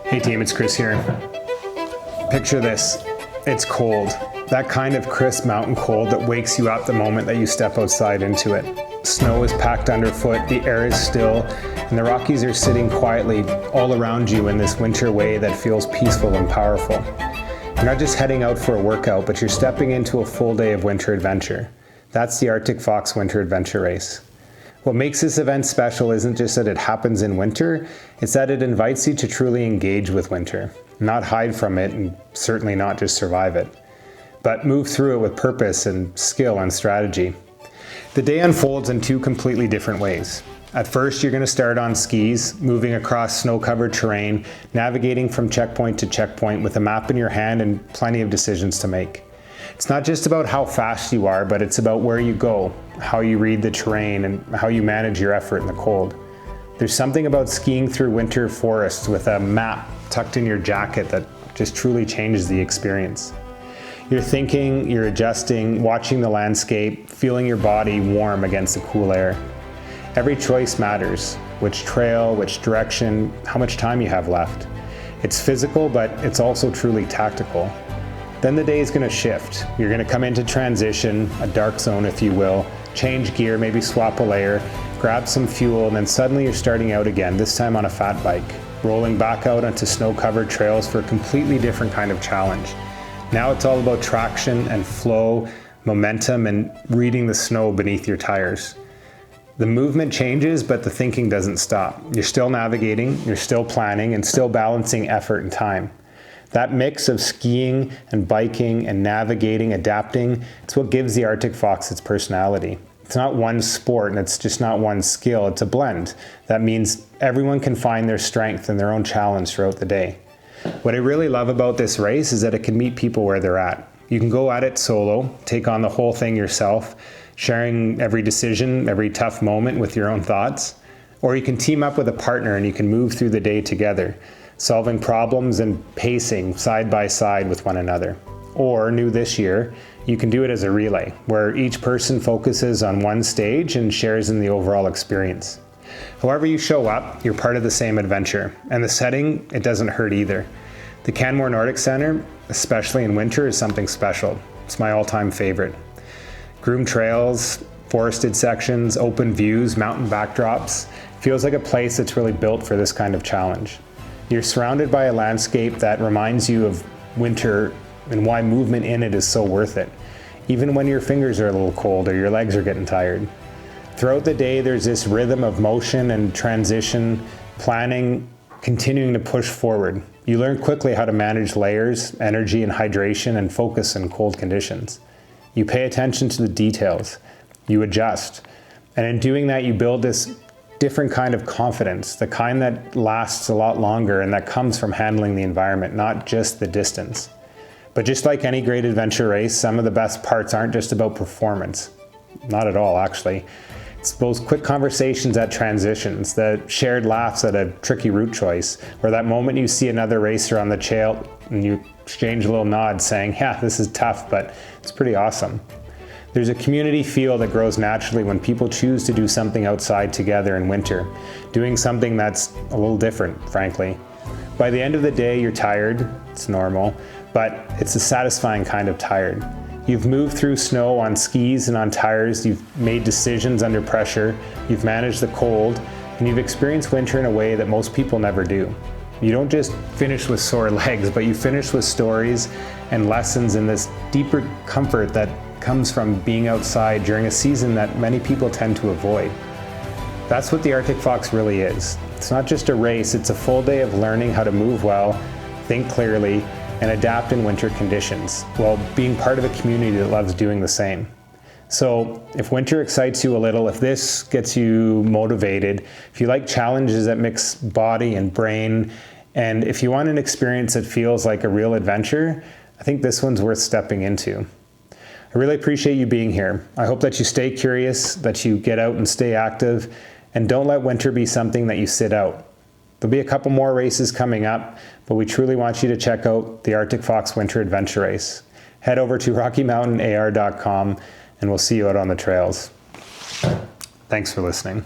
Hey team, it's Chris here. Picture this, it's cold. That kind of crisp mountain cold that wakes you up the moment that you step outside into it. Snow is packed underfoot, the air is still, and the Rockies are sitting quietly all around you in this winter way that feels peaceful and powerful. You're not just heading out for a workout, but you're stepping into a full day of winter adventure. That's the Arctic Fox Winter Adventure Race. What makes this event special isn't just that it happens in winter, it's that it invites you to truly engage with winter, not hide from it and certainly not just survive it, but move through it with purpose and skill and strategy. The day unfolds in two completely different ways. At first, you're going to start on skis, moving across snow-covered terrain, navigating from checkpoint to checkpoint with a map in your hand and plenty of decisions to make. It's not just about how fast you are, but it's about where you go, how you read the terrain, and how you manage your effort in the cold. There's something about skiing through winter forests with a map tucked in your jacket that just truly changes the experience. You're thinking, you're adjusting, watching the landscape, feeling your body warm against the cool air. Every choice matters. Which trail, which direction, how much time you have left. It's physical, but it's also truly tactical. Then the day is going to shift. You're going to come into transition, a dark zone if you will, change gear, maybe swap a layer, grab some fuel, and then suddenly you're starting out again, this time on a fat bike, rolling back out onto snow-covered trails for a completely different kind of challenge. Now it's all about traction and flow, momentum, and reading the snow beneath your tires. The movement changes, but the thinking doesn't stop. You're still navigating, you're still planning, and still balancing effort and time. That mix of skiing and biking and navigating, adapting, it's what gives the Arctic Fox its personality. It's not one sport and it's just not one skill, it's a blend. That means everyone can find their strength and their own challenge throughout the day. What I really love about this race is that it can meet people where they're at. You can go at it solo, take on the whole thing yourself, sharing every decision, every tough moment with your own thoughts, or you can team up with a partner and you can move through the day together, solving problems and pacing side by side with one another. Or, new this year, you can do it as a relay, where each person focuses on one stage and shares in the overall experience. However you show up, you're part of the same adventure, and the setting, it doesn't hurt either. The Canmore Nordic Centre, especially in winter, is something special. It's my all-time favorite. Groomed trails, forested sections, open views, mountain backdrops, feels like a place that's really built for this kind of challenge. You're surrounded by a landscape that reminds you of winter and why movement in it is so worth it, even when your fingers are a little cold or your legs are getting tired. Throughout the day, there's this rhythm of motion and transition, planning, continuing to push forward. You learn quickly how to manage layers, energy and hydration, and focus in cold conditions. You pay attention to the details. You adjust. And in doing that, you build this different kind of confidence, the kind that lasts a lot longer and that comes from handling the environment, not just the distance. But just like any great adventure race, some of the best parts aren't just about performance. Not at all, actually. It's those quick conversations at transitions, the shared laughs at a tricky route choice, or that moment you see another racer on the trail and you exchange a little nod saying, yeah, this is tough, but it's pretty awesome. There's a community feel that grows naturally when people choose to do something outside together in winter, doing something that's a little different, frankly. By the end of the day, you're tired, it's normal, but it's a satisfying kind of tired. You've moved through snow on skis and on tires, you've made decisions under pressure, you've managed the cold, and you've experienced winter in a way that most people never do. You don't just finish with sore legs, but you finish with stories and lessons in this deeper comfort that comes from being outside during a season that many people tend to avoid. That's what the Arctic Fox really is. It's not just a race, it's a full day of learning how to move well, think clearly, and adapt in winter conditions, while being part of a community that loves doing the same. So if winter excites you a little, if this gets you motivated, if you like challenges that mix body and brain, and if you want an experience that feels like a real adventure, I think this one's worth stepping into. I really appreciate you being here. I hope that you stay curious, that you get out and stay active, and don't let winter be something that you sit out. There'll be a couple more races coming up, but we truly want you to check out the Arctic Fox Winter Adventure Race. Head over to RockyMountainAR.com and we'll see you out on the trails. Thanks for listening.